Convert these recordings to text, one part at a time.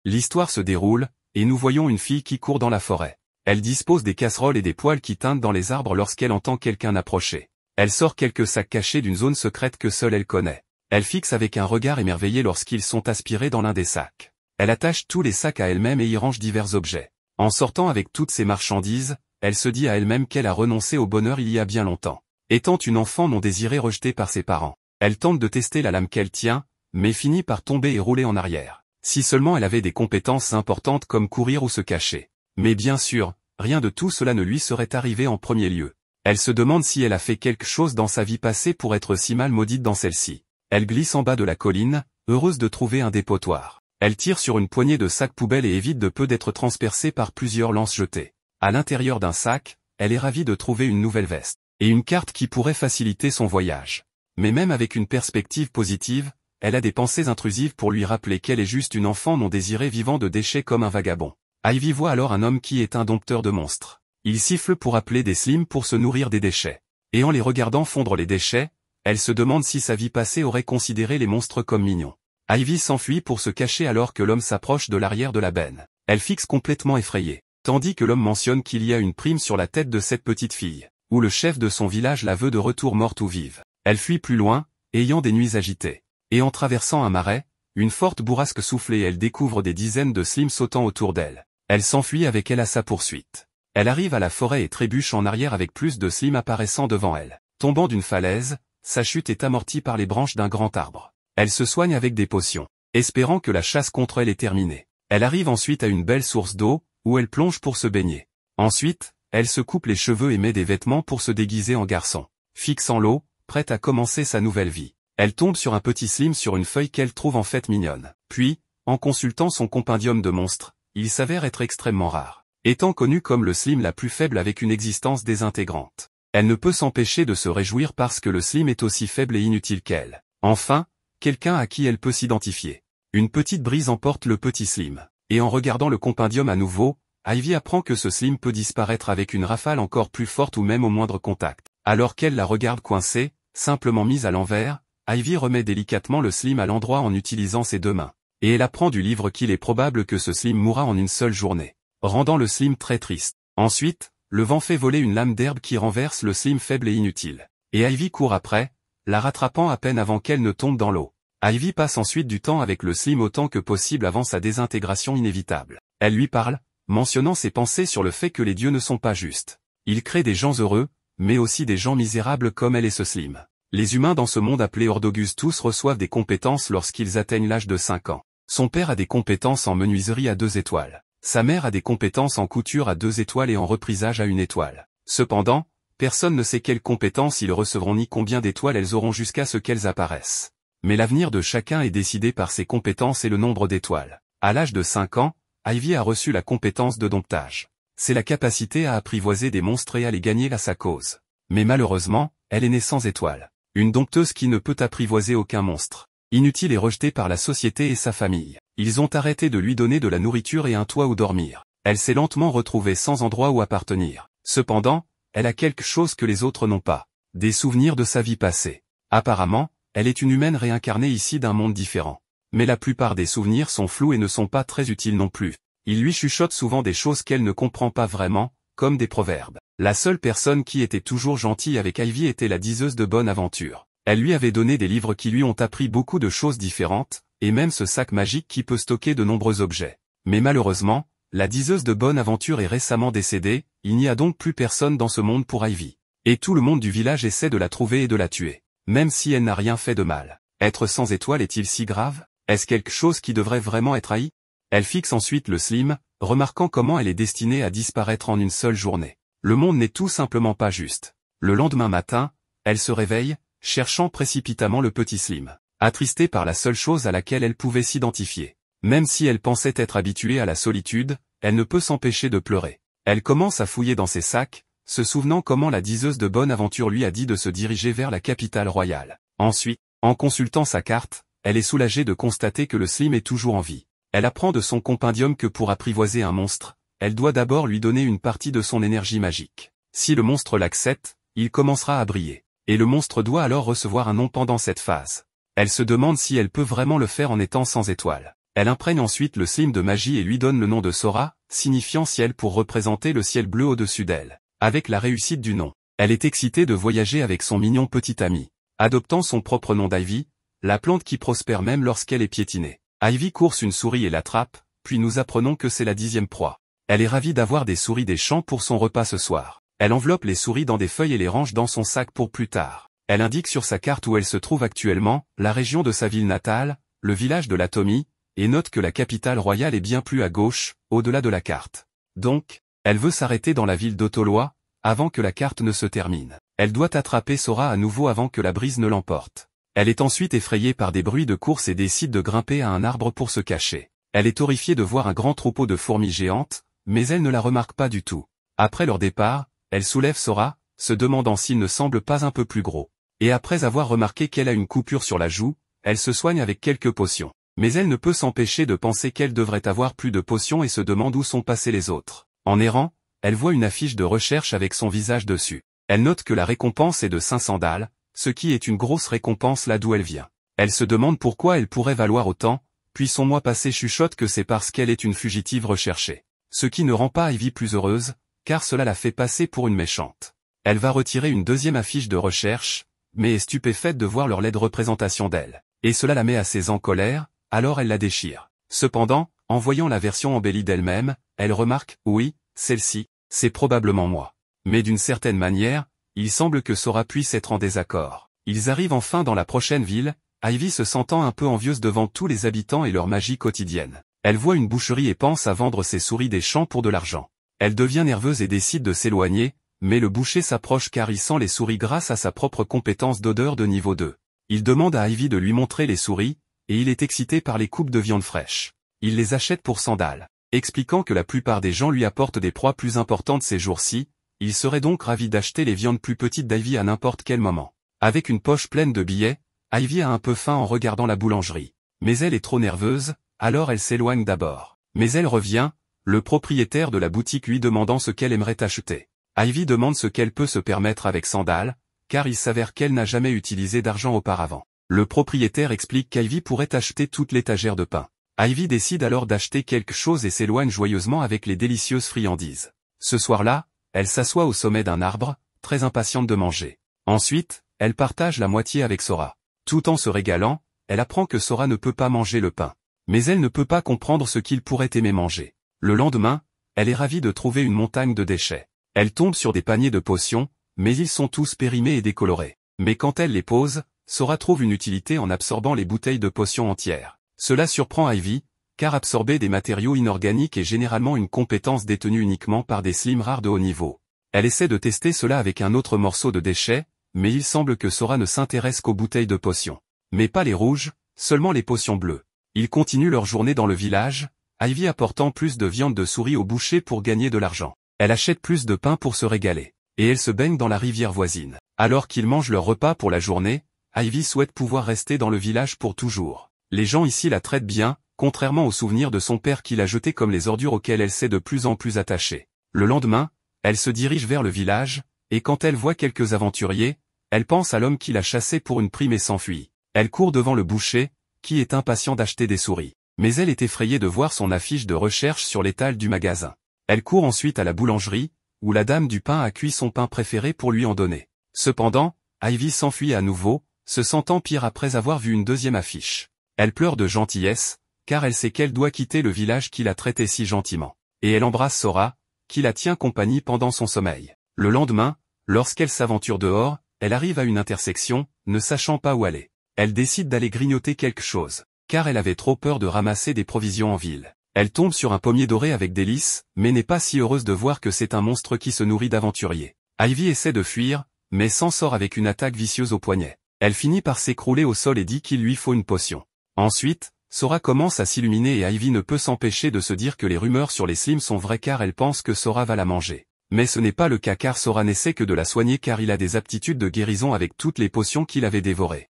L'histoire se déroule, et nous voyons une fille qui court dans la forêt. Elle dispose des casseroles et des poêles qui teintent dans les arbres lorsqu'elle entend quelqu'un approcher. Elle sort quelques sacs cachés d'une zone secrète que seule elle connaît. Elle fixe avec un regard émerveillé lorsqu'ils sont aspirés dans l'un des sacs. Elle attache tous les sacs à elle-même et y range divers objets. En sortant avec toutes ces marchandises, elle se dit à elle-même qu'elle a renoncé au bonheur il y a bien longtemps. Étant une enfant non désirée rejetée par ses parents, elle tente de tester la lame qu'elle tient, mais finit par tomber et rouler en arrière. Si seulement elle avait des compétences importantes comme courir ou se cacher. Mais bien sûr, rien de tout cela ne lui serait arrivé en premier lieu. Elle se demande si elle a fait quelque chose dans sa vie passée pour être si mal maudite dans celle-ci. Elle glisse en bas de la colline, heureuse de trouver un dépotoir. Elle tire sur une poignée de sacs poubelles et évite de peu d'être transpercée par plusieurs lances jetées. À l'intérieur d'un sac, elle est ravie de trouver une nouvelle veste, et une carte qui pourrait faciliter son voyage. Mais même avec une perspective positive, elle a des pensées intrusives pour lui rappeler qu'elle est juste une enfant non désirée vivant de déchets comme un vagabond. Ivy voit alors un homme qui est un dompteur de monstres. Il siffle pour appeler des slimes pour se nourrir des déchets. Et en les regardant fondre les déchets, elle se demande si sa vie passée aurait considéré les monstres comme mignons. Ivy s'enfuit pour se cacher alors que l'homme s'approche de l'arrière de la benne. Elle fixe complètement effrayée, tandis que l'homme mentionne qu'il y a une prime sur la tête de cette petite fille, où le chef de son village la veut de retour morte ou vive. Elle fuit plus loin, ayant des nuits agitées. Et en traversant un marais, une forte bourrasque souffle et elle découvre des dizaines de slimes sautant autour d'elle. Elle s'enfuit avec elle à sa poursuite. Elle arrive à la forêt et trébuche en arrière avec plus de slimes apparaissant devant elle. Tombant d'une falaise, sa chute est amortie par les branches d'un grand arbre. Elle se soigne avec des potions, espérant que la chasse contre elle est terminée. Elle arrive ensuite à une belle source d'eau, où elle plonge pour se baigner. Ensuite, elle se coupe les cheveux et met des vêtements pour se déguiser en garçon. Fixant l'eau, prête à commencer sa nouvelle vie. Elle tombe sur un petit slime sur une feuille qu'elle trouve en fait mignonne. Puis, en consultant son compendium de monstres, il s'avère être extrêmement rare. Étant connu comme le slime la plus faible avec une existence désintégrante. Elle ne peut s'empêcher de se réjouir parce que le slime est aussi faible et inutile qu'elle. Enfin, quelqu'un à qui elle peut s'identifier. Une petite brise emporte le petit slime. Et en regardant le compendium à nouveau, Ivy apprend que ce slime peut disparaître avec une rafale encore plus forte ou même au moindre contact. Alors qu'elle la regarde coincée, simplement mise à l'envers, Ivy remet délicatement le slime à l'endroit en utilisant ses deux mains. Et elle apprend du livre qu'il est probable que ce slime mourra en une seule journée, rendant le slime très triste. Ensuite, le vent fait voler une lame d'herbe qui renverse le slime faible et inutile. Et Ivy court après, la rattrapant à peine avant qu'elle ne tombe dans l'eau. Ivy passe ensuite du temps avec le slime autant que possible avant sa désintégration inévitable. Elle lui parle, mentionnant ses pensées sur le fait que les dieux ne sont pas justes. Ils créent des gens heureux, mais aussi des gens misérables comme elle et ce slime. Les humains dans ce monde appelé Ordogus tous reçoivent des compétences lorsqu'ils atteignent l'âge de 5 ans. Son père a des compétences en menuiserie à 2 étoiles. Sa mère a des compétences en couture à 2 étoiles et en reprisage à 1 étoile. Cependant, personne ne sait quelles compétences ils recevront ni combien d'étoiles elles auront jusqu'à ce qu'elles apparaissent. Mais l'avenir de chacun est décidé par ses compétences et le nombre d'étoiles. À l'âge de 5 ans, Ivy a reçu la compétence de domptage. C'est la capacité à apprivoiser des monstres et à les gagner à sa cause. Mais malheureusement, elle est née sans étoiles. Une dompteuse qui ne peut apprivoiser aucun monstre. Inutile et rejetée par la société et sa famille. Ils ont arrêté de lui donner de la nourriture et un toit où dormir. Elle s'est lentement retrouvée sans endroit où appartenir. Cependant, elle a quelque chose que les autres n'ont pas. Des souvenirs de sa vie passée. Apparemment, elle est une humaine réincarnée ici d'un monde différent. Mais la plupart des souvenirs sont flous et ne sont pas très utiles non plus. Il lui chuchote souvent des choses qu'elle ne comprend pas vraiment, comme des proverbes. La seule personne qui était toujours gentille avec Ivy était la diseuse de bonne aventure. Elle lui avait donné des livres qui lui ont appris beaucoup de choses différentes, et même ce sac magique qui peut stocker de nombreux objets. Mais malheureusement, la diseuse de bonne aventure est récemment décédée, il n'y a donc plus personne dans ce monde pour Ivy. Et tout le monde du village essaie de la trouver et de la tuer. Même si elle n'a rien fait de mal. Être sans étoile est-il si grave? Est-ce quelque chose qui devrait vraiment être haï? Elle fixe ensuite le slime, remarquant comment elle est destinée à disparaître en une seule journée. Le monde n'est tout simplement pas juste. Le lendemain matin, elle se réveille, cherchant précipitamment le petit slime, attristée par la seule chose à laquelle elle pouvait s'identifier. Même si elle pensait être habituée à la solitude, elle ne peut s'empêcher de pleurer. Elle commence à fouiller dans ses sacs, se souvenant comment la diseuse de bonne aventure lui a dit de se diriger vers la capitale royale. Ensuite, en consultant sa carte, elle est soulagée de constater que le slime est toujours en vie. Elle apprend de son compendium que pour apprivoiser un monstre, elle doit d'abord lui donner une partie de son énergie magique. Si le monstre l'accepte, il commencera à briller. Et le monstre doit alors recevoir un nom pendant cette phase. Elle se demande si elle peut vraiment le faire en étant sans étoile. Elle imprègne ensuite le slime de magie et lui donne le nom de Sora, signifiant ciel pour représenter le ciel bleu au-dessus d'elle. Avec la réussite du nom, elle est excitée de voyager avec son mignon petit ami. Adoptant son propre nom d'Ivy, la plante qui prospère même lorsqu'elle est piétinée. Ivy course une souris et l'attrape, puis nous apprenons que c'est la 10e proie. Elle est ravie d'avoir des souris des champs pour son repas ce soir. Elle enveloppe les souris dans des feuilles et les range dans son sac pour plus tard. Elle indique sur sa carte où elle se trouve actuellement, la région de sa ville natale, le village de l'Atomie, et note que la capitale royale est bien plus à gauche, au-delà de la carte. Donc, elle veut s'arrêter dans la ville d'Otoloa, avant que la carte ne se termine. Elle doit attraper Sora à nouveau avant que la brise ne l'emporte. Elle est ensuite effrayée par des bruits de course et décide de grimper à un arbre pour se cacher. Elle est horrifiée de voir un grand troupeau de fourmis géantes, mais elle ne la remarque pas du tout. Après leur départ, elle soulève Sora, se demandant s'il ne semble pas un peu plus gros. Et après avoir remarqué qu'elle a une coupure sur la joue, elle se soigne avec quelques potions. Mais elle ne peut s'empêcher de penser qu'elle devrait avoir plus de potions et se demande où sont passés les autres. En errant, elle voit une affiche de recherche avec son visage dessus. Elle note que la récompense est de 500 dalles, ce qui est une grosse récompense là d'où elle vient. Elle se demande pourquoi elle pourrait valoir autant, puis son moi passé chuchote que c'est parce qu'elle est une fugitive recherchée. Ce qui ne rend pas Ivy plus heureuse, car cela la fait passer pour une méchante. Elle va retirer une deuxième affiche de recherche, mais est stupéfaite de voir leur laide représentation d'elle. Et cela la met assez en colère, alors elle la déchire. Cependant, en voyant la version embellie d'elle-même, elle remarque, oui, celle-ci, c'est probablement moi. Mais d'une certaine manière, il semble que Sora puisse être en désaccord. Ils arrivent enfin dans la prochaine ville, Ivy se sentant un peu envieuse devant tous les habitants et leur magie quotidienne. Elle voit une boucherie et pense à vendre ses souris des champs pour de l'argent. Elle devient nerveuse et décide de s'éloigner, mais le boucher s'approche car il sent les souris grâce à sa propre compétence d'odeur de niveau 2. Il demande à Ivy de lui montrer les souris, et il est excité par les coupes de viande fraîche. Il les achète pour 100 dalles. Expliquant que la plupart des gens lui apportent des proies plus importantes ces jours-ci, il serait donc ravi d'acheter les viandes plus petites d'Ivy à n'importe quel moment. Avec une poche pleine de billets, Ivy a un peu faim en regardant la boulangerie. Mais elle est trop nerveuse, alors elle s'éloigne d'abord. Mais elle revient, le propriétaire de la boutique lui demandant ce qu'elle aimerait acheter. Ivy demande ce qu'elle peut se permettre avec 100 dalles, car il s'avère qu'elle n'a jamais utilisé d'argent auparavant. Le propriétaire explique qu'Ivy pourrait acheter toute l'étagère de pain. Ivy décide alors d'acheter quelque chose et s'éloigne joyeusement avec les délicieuses friandises. Ce soir-là, elle s'assoit au sommet d'un arbre, très impatiente de manger. Ensuite, elle partage la moitié avec Sora. Tout en se régalant, elle apprend que Sora ne peut pas manger le pain. Mais elle ne peut pas comprendre ce qu'il pourrait aimer manger. Le lendemain, elle est ravie de trouver une montagne de déchets. Elle tombe sur des paniers de potions, mais ils sont tous périmés et décolorés. Mais quand elle les pose, Sora trouve une utilité en absorbant les bouteilles de potions entières. Cela surprend Ivy, car absorber des matériaux inorganiques est généralement une compétence détenue uniquement par des slimes rares de haut niveau. Elle essaie de tester cela avec un autre morceau de déchet, mais il semble que Sora ne s'intéresse qu'aux bouteilles de potions. Mais pas les rouges, seulement les potions bleues. Ils continuent leur journée dans le village, Ivy apportant plus de viande de souris au boucher pour gagner de l'argent. Elle achète plus de pain pour se régaler. Et elle se baigne dans la rivière voisine. Alors qu'ils mangent leur repas pour la journée, Ivy souhaite pouvoir rester dans le village pour toujours. Les gens ici la traitent bien, contrairement aux souvenirs de son père qui l'a jetée comme les ordures auxquelles elle s'est de plus en plus attachée. Le lendemain, elle se dirige vers le village, et quand elle voit quelques aventuriers, elle pense à l'homme qui l'a chassée pour une prime et s'enfuit. Elle court devant le boucher, qui est impatient d'acheter des souris. Mais elle est effrayée de voir son affiche de recherche sur l'étal du magasin. Elle court ensuite à la boulangerie, où la dame du pain a cuit son pain préféré pour lui en donner. Cependant, Ivy s'enfuit à nouveau, se sentant pire après avoir vu une deuxième affiche. Elle pleure de gentillesse, car elle sait qu'elle doit quitter le village qui l'a traitée si gentiment. Et elle embrasse Sora, qui la tient compagnie pendant son sommeil. Le lendemain, lorsqu'elle s'aventure dehors, elle arrive à une intersection, ne sachant pas où aller. Elle décide d'aller grignoter quelque chose, car elle avait trop peur de ramasser des provisions en ville. Elle tombe sur un pommier doré avec délices, mais n'est pas si heureuse de voir que c'est un monstre qui se nourrit d'aventuriers. Ivy essaie de fuir, mais s'en sort avec une attaque vicieuse au poignet. Elle finit par s'écrouler au sol et dit qu'il lui faut une potion. Ensuite, Sora commence à s'illuminer et Ivy ne peut s'empêcher de se dire que les rumeurs sur les slimes sont vraies car elle pense que Sora va la manger. Mais ce n'est pas le cas car Sora n'essaie que de la soigner car il a des aptitudes de guérison avec toutes les potions qu'il avait dévorées.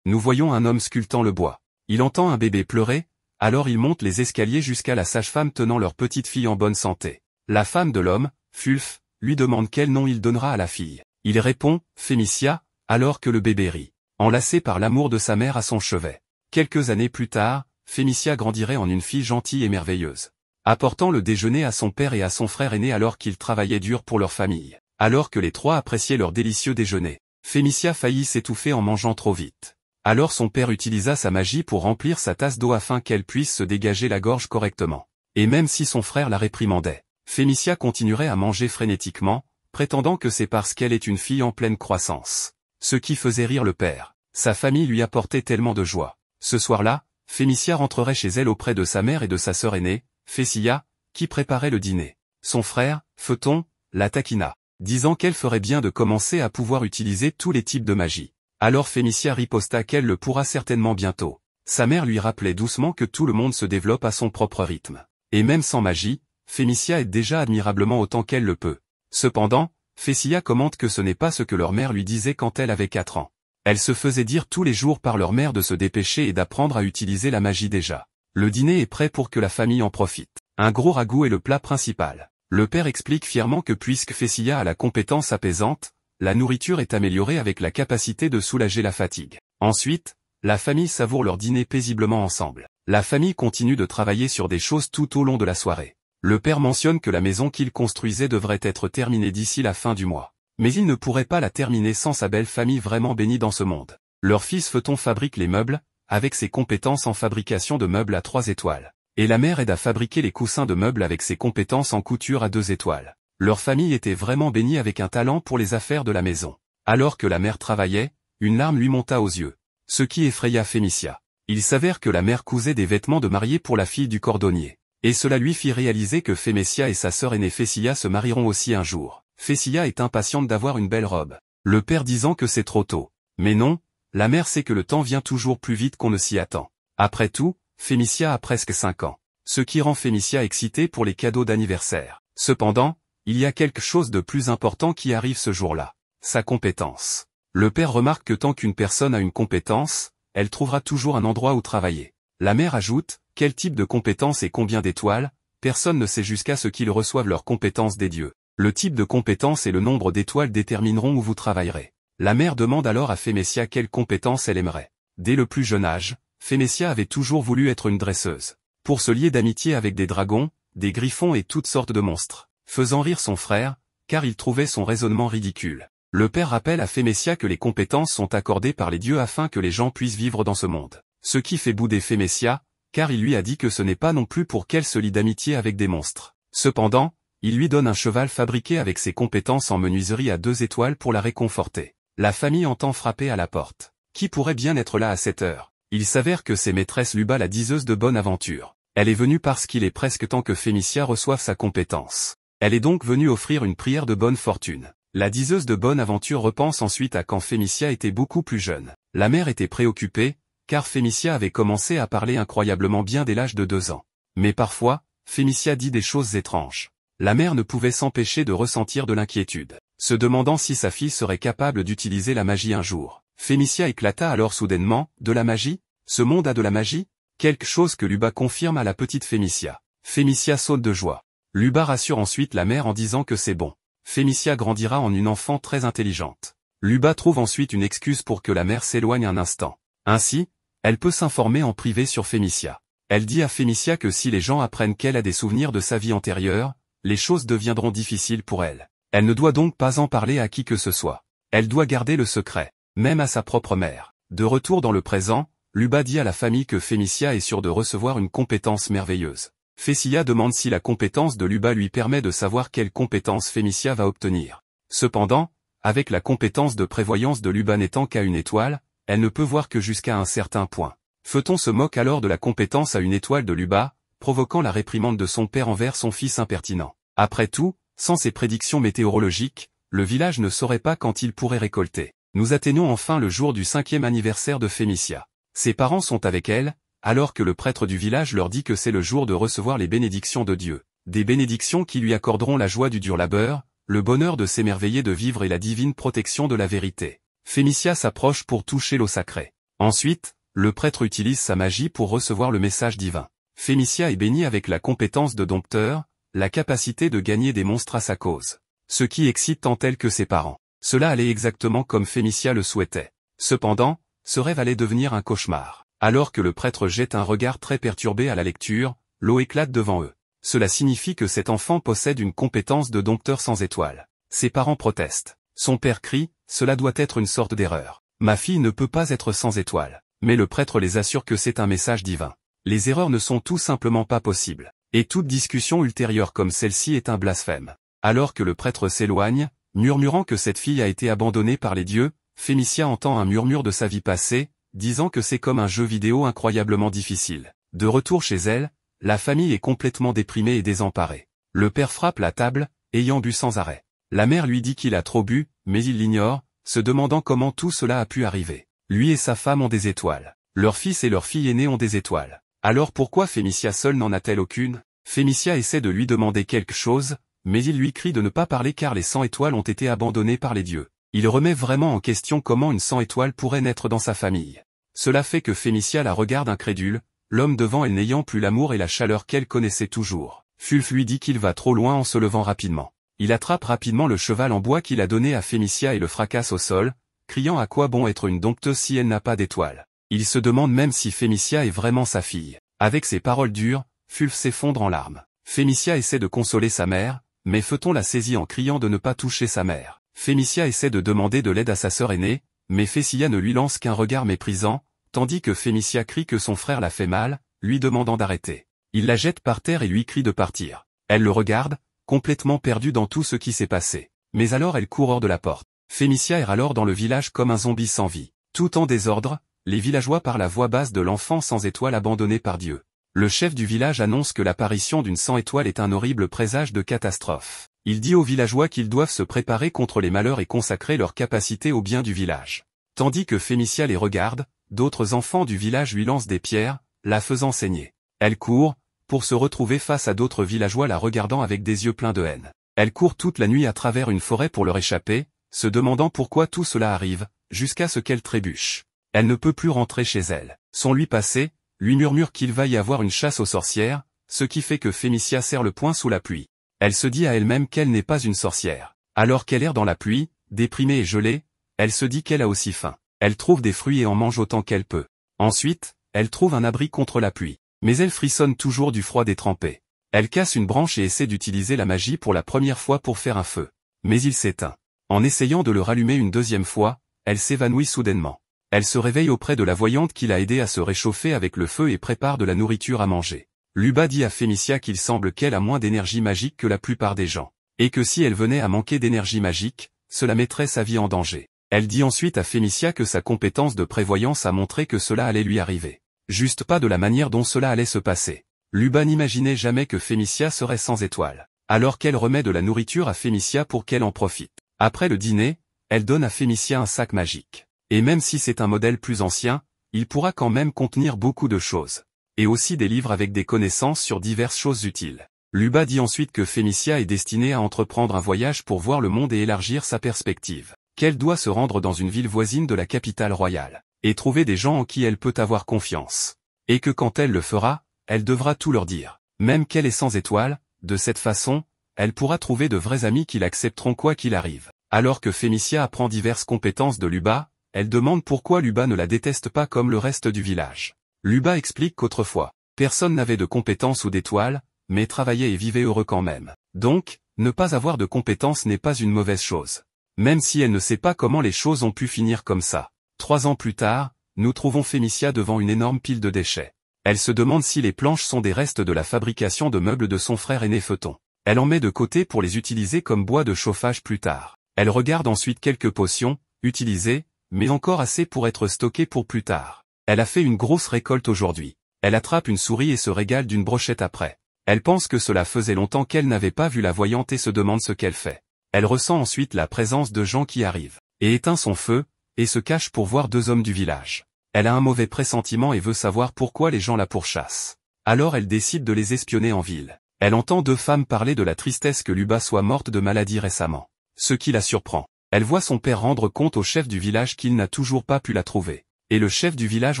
Nous voyons un homme sculptant le bois. Il entend un bébé pleurer, alors il monte les escaliers jusqu'à la sage-femme tenant leur petite fille en bonne santé. La femme de l'homme, Fulf, lui demande quel nom il donnera à la fille. Il répond, Fémicia, alors que le bébé rit. enlacée par l'amour de sa mère à son chevet. Quelques années plus tard, Fémicia grandirait en une fille gentille et merveilleuse, apportant le déjeuner à son père et à son frère aîné alors qu'ils travaillaient dur pour leur famille. Alors que les trois appréciaient leur délicieux déjeuner, Fémicia faillit s'étouffer en mangeant trop vite. Alors son père utilisa sa magie pour remplir sa tasse d'eau afin qu'elle puisse se dégager la gorge correctement. Et même si son frère la réprimandait, Fémicia continuerait à manger frénétiquement, prétendant que c'est parce qu'elle est une fille en pleine croissance. Ce qui faisait rire le père. Sa famille lui apportait tellement de joie. Ce soir-là, Fémicia rentrerait chez elle auprès de sa mère et de sa sœur aînée, Fécia, qui préparait le dîner. Son frère, Photon, la taquina, disant qu'elle ferait bien de commencer à pouvoir utiliser tous les types de magie. Alors Fémicia riposta qu'elle le pourra certainement bientôt. Sa mère lui rappelait doucement que tout le monde se développe à son propre rythme. Et même sans magie, Fémicia aide déjà admirablement autant qu'elle le peut. Cependant, Fécia commente que ce n'est pas ce que leur mère lui disait quand elle avait 4 ans. Elle se faisait dire tous les jours par leur mère de se dépêcher et d'apprendre à utiliser la magie déjà. Le dîner est prêt pour que la famille en profite. Un gros ragoût est le plat principal. Le père explique fièrement que puisque Fécia a la compétence apaisante, la nourriture est améliorée avec la capacité de soulager la fatigue. Ensuite, la famille savoure leur dîner paisiblement ensemble. La famille continue de travailler sur des choses tout au long de la soirée. Le père mentionne que la maison qu'il construisait devrait être terminée d'ici la fin du mois. Mais il ne pourrait pas la terminer sans sa belle famille vraiment bénie dans ce monde. Leur fils Photon fabrique les meubles, avec ses compétences en fabrication de meubles à 3 étoiles. Et la mère aide à fabriquer les coussins de meubles avec ses compétences en couture à 2 étoiles. Leur famille était vraiment bénie avec un talent pour les affaires de la maison. Alors que la mère travaillait, une larme lui monta aux yeux. Ce qui effraya Fémicia. Il s'avère que la mère cousait des vêtements de mariée pour la fille du cordonnier. Et cela lui fit réaliser que Fémicia et sa sœur aînée Fécia se marieront aussi un jour. Fécia est impatiente d'avoir une belle robe. Le père disant que c'est trop tôt. Mais non, la mère sait que le temps vient toujours plus vite qu'on ne s'y attend. Après tout, Fémicia a presque 5 ans. Ce qui rend Fémicia excitée pour les cadeaux d'anniversaire. Cependant, il y a quelque chose de plus important qui arrive ce jour-là. Sa compétence. Le père remarque que tant qu'une personne a une compétence, elle trouvera toujours un endroit où travailler. La mère ajoute, quel type de compétence et combien d'étoiles, personne ne sait jusqu'à ce qu'ils reçoivent leurs compétences des dieux. Le type de compétence et le nombre d'étoiles détermineront où vous travaillerez. La mère demande alors à Fémicia quelle compétence elle aimerait. Dès le plus jeune âge, Fémicia avait toujours voulu être une dresseuse. Pour se lier d'amitié avec des dragons, des griffons et toutes sortes de monstres. Faisant rire son frère, car il trouvait son raisonnement ridicule. Le père rappelle à Fémicia que les compétences sont accordées par les dieux afin que les gens puissent vivre dans ce monde. Ce qui fait bouder Fémicia, car il lui a dit que ce n'est pas non plus pour qu'elle se lie d'amitié avec des monstres. Cependant, il lui donne un cheval fabriqué avec ses compétences en menuiserie à 2 étoiles pour la réconforter. La famille entend frapper à la porte. Qui pourrait bien être là à cette heure? Il s'avère que c'est maîtresse Luba la diseuse de bonne aventure. Elle est venue parce qu'il est presque temps que Fémicia reçoive sa compétence. Elle est donc venue offrir une prière de bonne fortune. La diseuse de bonne aventure repense ensuite à quand Fémicia était beaucoup plus jeune. La mère était préoccupée, car Fémicia avait commencé à parler incroyablement bien dès l'âge de 2 ans. Mais parfois, Fémicia dit des choses étranges. La mère ne pouvait s'empêcher de ressentir de l'inquiétude, se demandant si sa fille serait capable d'utiliser la magie un jour. Fémicia éclata alors soudainement, « De la magie? Ce monde a de la magie ?» Quelque chose que Luba confirme à la petite Fémicia. Fémicia saute de joie. Luba rassure ensuite la mère en disant que c'est bon. Fémicia grandira en une enfant très intelligente. Luba trouve ensuite une excuse pour que la mère s'éloigne un instant. Ainsi, elle peut s'informer en privé sur Fémicia. Elle dit à Fémicia que si les gens apprennent qu'elle a des souvenirs de sa vie antérieure, les choses deviendront difficiles pour elle. Elle ne doit donc pas en parler à qui que ce soit. Elle doit garder le secret, même à sa propre mère. De retour dans le présent, Luba dit à la famille que Fémicia est sûre de recevoir une compétence merveilleuse. Fécia demande si la compétence de Luba lui permet de savoir quelle compétence Fémicia va obtenir. Cependant, avec la compétence de prévoyance de Luba n'étant qu'à 1 étoile, elle ne peut voir que jusqu'à un certain point. Photon se moque alors de la compétence à 1 étoile de Luba, provoquant la réprimande de son père envers son fils impertinent. Après tout, sans ces prédictions météorologiques, le village ne saurait pas quand il pourrait récolter. Nous atteignons enfin le jour du 5e anniversaire de Fémicia. Ses parents sont avec elle, alors que le prêtre du village leur dit que c'est le jour de recevoir les bénédictions de Dieu. Des bénédictions qui lui accorderont la joie du dur labeur, le bonheur de s'émerveiller de vivre et la divine protection de la vérité. Fémicia s'approche pour toucher l'eau sacrée. Ensuite, le prêtre utilise sa magie pour recevoir le message divin. Fémicia est bénie avec la compétence de dompteur, la capacité de gagner des monstres à sa cause. Ce qui excite tant elle que ses parents. Cela allait exactement comme Fémicia le souhaitait. Cependant, ce rêve allait devenir un cauchemar. Alors que le prêtre jette un regard très perturbé à la lecture, l'eau éclate devant eux. Cela signifie que cet enfant possède une compétence de dompteur sans étoile. Ses parents protestent. Son père crie, cela doit être une sorte d'erreur. Ma fille ne peut pas être sans étoile. Mais le prêtre les assure que c'est un message divin. Les erreurs ne sont tout simplement pas possibles. Et toute discussion ultérieure comme celle-ci est un blasphème. Alors que le prêtre s'éloigne, murmurant que cette fille a été abandonnée par les dieux, Fémicia entend un murmure de sa vie passée, disant que c'est comme un jeu vidéo incroyablement difficile. De retour chez elle, la famille est complètement déprimée et désemparée. Le père frappe la table, ayant bu sans arrêt. La mère lui dit qu'il a trop bu, mais il l'ignore, se demandant comment tout cela a pu arriver. Lui et sa femme ont des étoiles. Leur fils et leur fille aînée ont des étoiles. Alors pourquoi Fémicia seule n'en a-t-elle aucune? Fémicia essaie de lui demander quelque chose, mais il lui crie de ne pas parler car les 100 étoiles ont été abandonnées par les dieux. Il remet vraiment en question comment une 100 étoiles pourrait naître dans sa famille. Cela fait que Fémicia la regarde incrédule, l'homme devant elle n'ayant plus l'amour et la chaleur qu'elle connaissait toujours. Fulf lui dit qu'il va trop loin en se levant rapidement. Il attrape rapidement le cheval en bois qu'il a donné à Fémicia et le fracasse au sol, criant à quoi bon être une dompteuse si elle n'a pas d'étoiles. Il se demande même si Fémicia est vraiment sa fille. Avec ces paroles dures, Fulf s'effondre en larmes. Fémicia essaie de consoler sa mère, mais Photon la saisit en criant de ne pas toucher sa mère. Fémicia essaie de demander de l'aide à sa sœur aînée, mais Fessia ne lui lance qu'un regard méprisant, tandis que Fémicia crie que son frère la fait mal, lui demandant d'arrêter. Il la jette par terre et lui crie de partir. Elle le regarde, complètement perdue dans tout ce qui s'est passé. Mais alors elle court hors de la porte. Fémicia erre alors dans le village comme un zombie sans vie. Tout en désordre, les villageois parlent à voix basse de l'enfant sans étoile abandonné par Dieu. Le chef du village annonce que l'apparition d'une 100 étoiles est un horrible présage de catastrophe. Il dit aux villageois qu'ils doivent se préparer contre les malheurs et consacrer leur capacité au bien du village. Tandis que Fémicia les regarde, d'autres enfants du village lui lancent des pierres, la faisant saigner. Elle court, pour se retrouver face à d'autres villageois la regardant avec des yeux pleins de haine. Elle court toute la nuit à travers une forêt pour leur échapper, se demandant pourquoi tout cela arrive, jusqu'à ce qu'elle trébuche. Elle ne peut plus rentrer chez elle. Son lui passé, lui murmure qu'il va y avoir une chasse aux sorcières, ce qui fait que Fémicia serre le poing sous la pluie. Elle se dit à elle-même qu'elle n'est pas une sorcière. Alors qu'elle erre dans la pluie, déprimée et gelée, elle se dit qu'elle a aussi faim. Elle trouve des fruits et en mange autant qu'elle peut. Ensuite, elle trouve un abri contre la pluie. Mais elle frissonne toujours du froid détrempé. Elle casse une branche et essaie d'utiliser la magie pour la première fois pour faire un feu. Mais il s'éteint. En essayant de le rallumer une deuxième fois, elle s'évanouit soudainement. Elle se réveille auprès de la voyante qui l'a aidée à se réchauffer avec le feu et prépare de la nourriture à manger. Luba dit à Fémicia qu'il semble qu'elle a moins d'énergie magique que la plupart des gens. Et que si elle venait à manquer d'énergie magique, cela mettrait sa vie en danger. Elle dit ensuite à Fémicia que sa compétence de prévoyance a montré que cela allait lui arriver. Juste pas de la manière dont cela allait se passer. Luba n'imaginait jamais que Fémicia serait sans étoile. Alors qu'elle remet de la nourriture à Fémicia pour qu'elle en profite. Après le dîner, elle donne à Fémicia un sac magique. Et même si c'est un modèle plus ancien, il pourra quand même contenir beaucoup de choses. Et aussi des livres avec des connaissances sur diverses choses utiles. Luba dit ensuite que Fémicia est destinée à entreprendre un voyage pour voir le monde et élargir sa perspective. Qu'elle doit se rendre dans une ville voisine de la capitale royale. Et trouver des gens en qui elle peut avoir confiance. Et que quand elle le fera, elle devra tout leur dire. Même qu'elle est sans étoile, de cette façon, elle pourra trouver de vrais amis qui l'accepteront quoi qu'il arrive. Alors que Fémicia apprend diverses compétences de Luba, elle demande pourquoi Luba ne la déteste pas comme le reste du village. Luba explique qu'autrefois, personne n'avait de compétences ou d'étoiles, mais travaillait et vivait heureux quand même. Donc, ne pas avoir de compétences n'est pas une mauvaise chose. Même si elle ne sait pas comment les choses ont pu finir comme ça. 3 ans plus tard, nous trouvons Fémicia devant une énorme pile de déchets. Elle se demande si les planches sont des restes de la fabrication de meubles de son frère aîné Photon. Elle en met de côté pour les utiliser comme bois de chauffage plus tard. Elle regarde ensuite quelques potions, utilisées, mais encore assez pour être stockées pour plus tard. Elle a fait une grosse récolte aujourd'hui. Elle attrape une souris et se régale d'une brochette après. Elle pense que cela faisait longtemps qu'elle n'avait pas vu la voyante et se demande ce qu'elle fait. Elle ressent ensuite la présence de gens qui arrivent, et éteint son feu, et se cache pour voir 2 hommes du village. Elle a un mauvais pressentiment et veut savoir pourquoi les gens la pourchassent. Alors elle décide de les espionner en ville. Elle entend 2 femmes parler de la tristesse que Luba soit morte de maladie récemment. Ce qui la surprend. Elle voit son père rendre compte au chef du village qu'il n'a toujours pas pu la trouver. Et le chef du village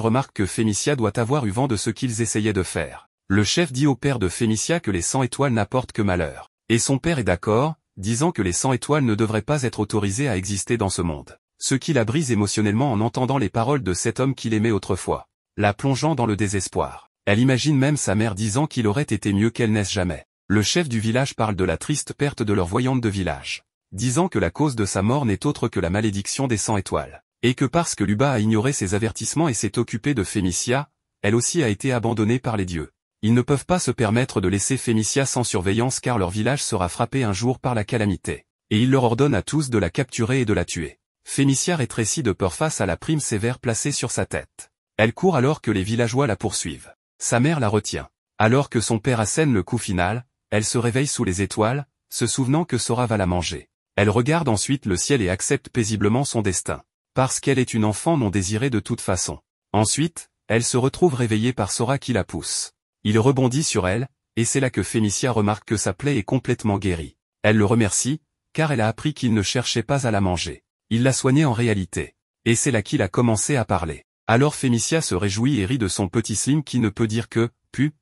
remarque que Fémicia doit avoir eu vent de ce qu'ils essayaient de faire. Le chef dit au père de Fémicia que les 100 étoiles n'apportent que malheur. Et son père est d'accord, disant que les 100 étoiles ne devraient pas être autorisées à exister dans ce monde. ce qui la brise émotionnellement en entendant les paroles de cet homme qu'il aimait autrefois, la plongeant dans le désespoir. Elle imagine même sa mère disant qu'il aurait été mieux qu'elle naisse jamais. Le chef du village parle de la triste perte de leur voyante de village, disant que la cause de sa mort n'est autre que la malédiction des 100 étoiles, et que parce que Luba a ignoré ses avertissements et s'est occupé de Fémicia, elle aussi a été abandonnée par les dieux. Ils ne peuvent pas se permettre de laisser Fémicia sans surveillance car leur village sera frappé un jour par la calamité, et il leur ordonne à tous de la capturer et de la tuer. Fémicia rétrécit de peur face à la prime sévère placée sur sa tête. Elle court alors que les villageois la poursuivent. Sa mère la retient. Alors que son père assène le coup final, elle se réveille sous les étoiles, se souvenant que Sora va la manger. Elle regarde ensuite le ciel et accepte paisiblement son destin, parce qu'elle est une enfant non désirée de toute façon. Ensuite, elle se retrouve réveillée par Sora qui la pousse. Il rebondit sur elle, et c'est là que Fémicia remarque que sa plaie est complètement guérie. Elle le remercie, car elle a appris qu'il ne cherchait pas à la manger. Il l'a soignée en réalité. Et c'est là qu'il a commencé à parler. Alors Fémicia se réjouit et rit de son petit Slim qui ne peut dire que « pu ».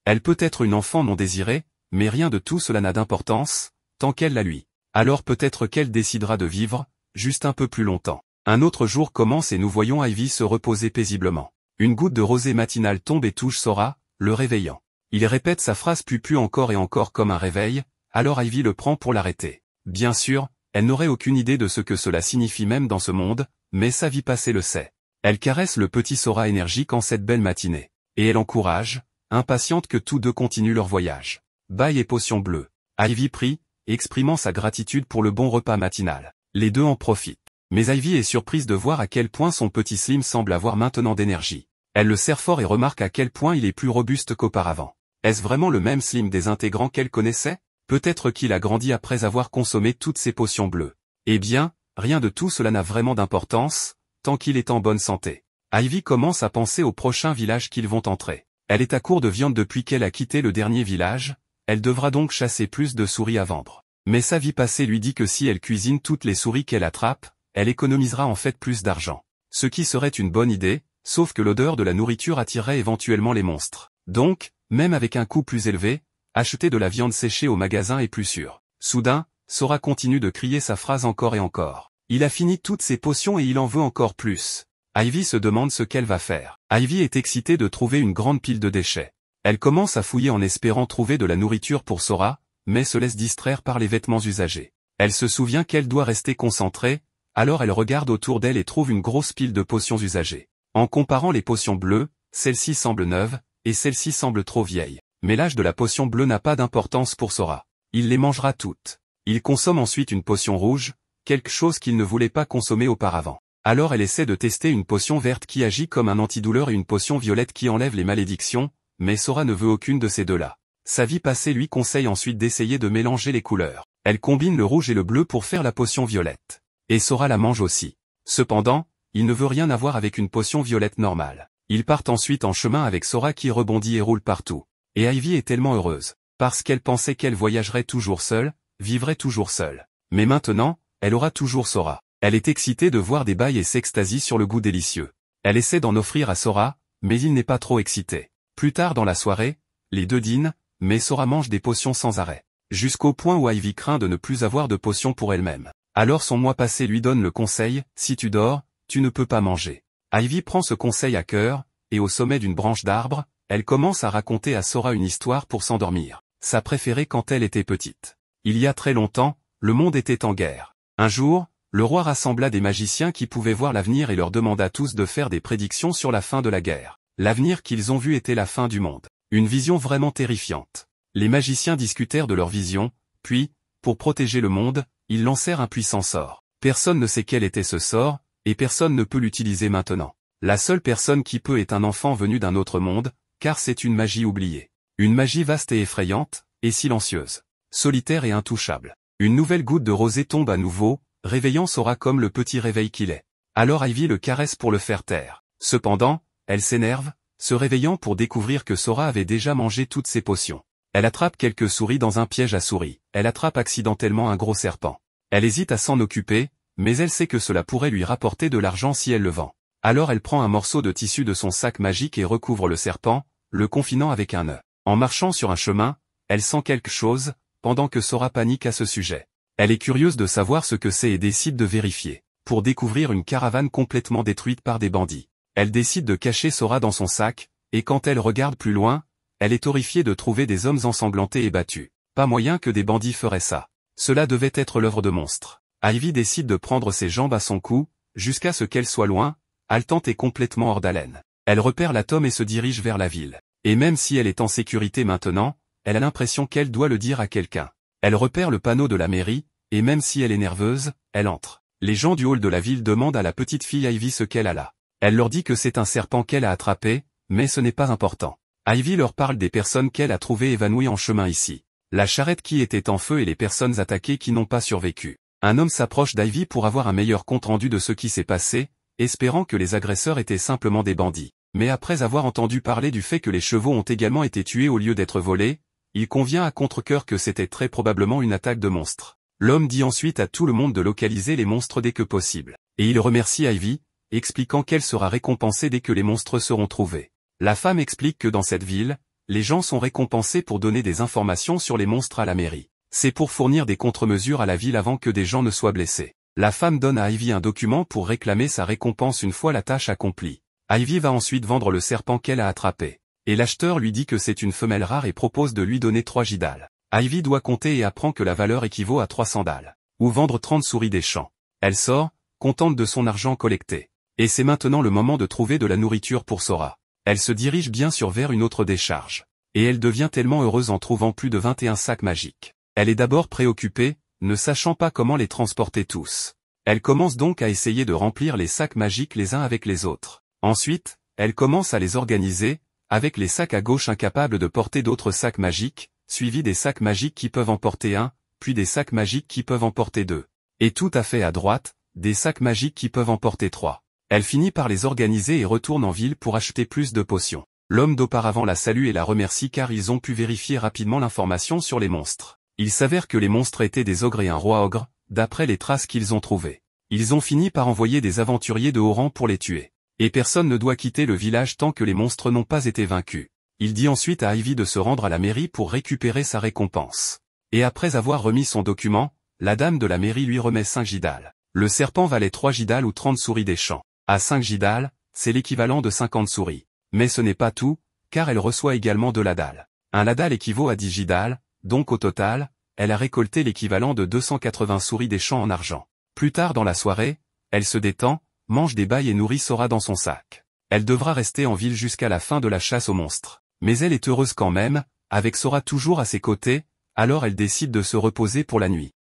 Elle peut être une enfant non désirée, mais rien de tout cela n'a d'importance, tant qu'elle l'a lui. Alors peut-être qu'elle décidera de vivre, juste un peu plus longtemps. Un autre jour commence et nous voyons Ivy se reposer paisiblement. Une goutte de rosée matinale tombe et touche Sora, le réveillant. Il répète sa phrase pu encore et encore comme un réveil, alors Ivy le prend pour l'arrêter. Bien sûr, elle n'aurait aucune idée de ce que cela signifie même dans ce monde, mais sa vie passée le sait. Elle caresse le petit Sora énergique en cette belle matinée. Et elle encourage, impatiente que tous deux continuent leur voyage. Bail et potion bleue. Ivy prie, exprimant sa gratitude pour le bon repas matinal. Les deux en profitent. Mais Ivy est surprise de voir à quel point son petit Slim semble avoir maintenant d'énergie. Elle le serre fort et remarque à quel point il est plus robuste qu'auparavant. Est-ce vraiment le même Slim désintégrant qu'elle connaissait? Peut-être qu'il a grandi après avoir consommé toutes ces potions bleues. Eh bien, rien de tout cela n'a vraiment d'importance, tant qu'il est en bonne santé. Ivy commence à penser au prochain village qu'ils vont entrer. Elle est à court de viande depuis qu'elle a quitté le dernier village, elle devra donc chasser plus de souris à vendre. Mais sa vie passée lui dit que si elle cuisine toutes les souris qu'elle attrape, elle économisera en fait plus d'argent. Ce qui serait une bonne idée, sauf que l'odeur de la nourriture attirerait éventuellement les monstres. Donc, même avec un coût plus élevé, acheter de la viande séchée au magasin est plus sûr. Soudain, Sora continue de crier sa phrase encore et encore. Il a fini toutes ses potions et il en veut encore plus. Ivy se demande ce qu'elle va faire. Ivy est excitée de trouver une grande pile de déchets. Elle commence à fouiller en espérant trouver de la nourriture pour Sora, mais se laisse distraire par les vêtements usagés. Elle se souvient qu'elle doit rester concentrée, alors elle regarde autour d'elle et trouve une grosse pile de potions usagées. En comparant les potions bleues, celle-ci semble neuve, et celle-ci semble trop vieille. Mais l'âge de la potion bleue n'a pas d'importance pour Sora. Il les mangera toutes. Il consomme ensuite une potion rouge, quelque chose qu'il ne voulait pas consommer auparavant. Alors elle essaie de tester une potion verte qui agit comme un antidouleur et une potion violette qui enlève les malédictions, mais Sora ne veut aucune de ces deux-là. Sa vie passée lui conseille ensuite d'essayer de mélanger les couleurs. Elle combine le rouge et le bleu pour faire la potion violette. Et Sora la mange aussi. Cependant, il ne veut rien avoir avec une potion violette normale. Ils partent ensuite en chemin avec Sora qui rebondit et roule partout. Et Ivy est tellement heureuse, parce qu'elle pensait qu'elle voyagerait toujours seule, vivrait toujours seule. Mais maintenant, elle aura toujours Sora. Elle est excitée de voir des bails et s'extasie sur le goût délicieux. Elle essaie d'en offrir à Sora, mais il n'est pas trop excité. Plus tard dans la soirée, les deux dînent, mais Sora mange des potions sans arrêt. Jusqu'au point où Ivy craint de ne plus avoir de potions pour elle-même. Alors son moi passé lui donne le conseil, si tu dors, tu ne peux pas manger. Ivy prend ce conseil à cœur, et au sommet d'une branche d'arbre, elle commence à raconter à Sora une histoire pour s'endormir. Sa préférée quand elle était petite. Il y a très longtemps, le monde était en guerre. Un jour, le roi rassembla des magiciens qui pouvaient voir l'avenir et leur demanda tous de faire des prédictions sur la fin de la guerre. L'avenir qu'ils ont vu était la fin du monde. Une vision vraiment terrifiante. Les magiciens discutèrent de leur vision, puis, pour protéger le monde, ils lancèrent un puissant sort. Personne ne sait quel était ce sort, et personne ne peut l'utiliser maintenant. La seule personne qui peut est un enfant venu d'un autre monde, car c'est une magie oubliée. Une magie vaste et effrayante, et silencieuse. Solitaire et intouchable. Une nouvelle goutte de rosée tombe à nouveau, réveillant Sora comme le petit réveil qu'il est. Alors Ivy le caresse pour le faire taire. Cependant, elle s'énerve, se réveillant pour découvrir que Sora avait déjà mangé toutes ses potions. Elle attrape quelques souris dans un piège à souris. Elle attrape accidentellement un gros serpent. Elle hésite à s'en occuper, mais elle sait que cela pourrait lui rapporter de l'argent si elle le vend. Alors elle prend un morceau de tissu de son sac magique et recouvre le serpent, le confinant avec un nœud. En marchant sur un chemin, elle sent quelque chose, pendant que Sora panique à ce sujet. Elle est curieuse de savoir ce que c'est et décide de vérifier. pour découvrir une caravane complètement détruite par des bandits. Elle décide de cacher Sora dans son sac, et quand elle regarde plus loin, elle est horrifiée de trouver des hommes ensanglantés et battus. Pas moyen que des bandits feraient ça. Cela devait être l'œuvre de monstres. Ivy décide de prendre ses jambes à son cou, jusqu'à ce qu'elle soit loin, haletante et complètement hors d'haleine. Elle repère la tome et se dirige vers la ville. Et même si elle est en sécurité maintenant, elle a l'impression qu'elle doit le dire à quelqu'un. Elle repère le panneau de la mairie, et même si elle est nerveuse, elle entre. Les gens du hall de la ville demandent à la petite fille Ivy ce qu'elle a là. Elle leur dit que c'est un serpent qu'elle a attrapé, mais ce n'est pas important. Ivy leur parle des personnes qu'elle a trouvées évanouies en chemin ici. La charrette qui était en feu et les personnes attaquées qui n'ont pas survécu. Un homme s'approche d'Ivy pour avoir un meilleur compte-rendu de ce qui s'est passé, espérant que les agresseurs étaient simplement des bandits. Mais après avoir entendu parler du fait que les chevaux ont également été tués au lieu d'être volés, il convient à contre-cœur que c'était très probablement une attaque de monstres. L'homme dit ensuite à tout le monde de localiser les monstres dès que possible. Et il remercie Ivy, expliquant qu'elle sera récompensée dès que les monstres seront trouvés. La femme explique que dans cette ville, les gens sont récompensés pour donner des informations sur les monstres à la mairie. C'est pour fournir des contre-mesures à la ville avant que des gens ne soient blessés. La femme donne à Ivy un document pour réclamer sa récompense une fois la tâche accomplie. Ivy va ensuite vendre le serpent qu'elle a attrapé. Et l'acheteur lui dit que c'est une femelle rare et propose de lui donner 3 Jidal. Ivy doit compter et apprend que la valeur équivaut à 300 dalles. Ou vendre 30 souris des champs. Elle sort, contente de son argent collecté. Et c'est maintenant le moment de trouver de la nourriture pour Sora. Elle se dirige bien sûr vers une autre décharge. Et elle devient tellement heureuse en trouvant plus de 21 sacs magiques. Elle est d'abord préoccupée, ne sachant pas comment les transporter tous. Elle commence donc à essayer de remplir les sacs magiques les uns avec les autres. Ensuite, elle commence à les organiser, avec les sacs à gauche incapables de porter d'autres sacs magiques, suivis des sacs magiques qui peuvent en porter un, puis des sacs magiques qui peuvent en porter 2. Et tout à fait à droite, des sacs magiques qui peuvent en porter 3. Elle finit par les organiser et retourne en ville pour acheter plus de potions. L'homme d'auparavant la salue et la remercie car ils ont pu vérifier rapidement l'information sur les monstres. Il s'avère que les monstres étaient des ogres et un roi ogre, d'après les traces qu'ils ont trouvées. Ils ont fini par envoyer des aventuriers de haut rang pour les tuer. Et personne ne doit quitter le village tant que les monstres n'ont pas été vaincus. Il dit ensuite à Ivy de se rendre à la mairie pour récupérer sa récompense. Et après avoir remis son document, la dame de la mairie lui remet 5 Jidal. Le serpent valait 3 Jidal ou 30 souris des champs. À 5 Jidal, c'est l'équivalent de 50 souris. Mais ce n'est pas tout, car elle reçoit également de l'Adal. Un Ladal équivaut à 10 Jidal, donc au total, elle a récolté l'équivalent de 280 souris des champs en argent. Plus tard dans la soirée, elle se détend, mange des bails et nourrit Sora dans son sac. Elle devra rester en ville jusqu'à la fin de la chasse aux monstres. Mais elle est heureuse quand même, avec Sora toujours à ses côtés, alors elle décide de se reposer pour la nuit.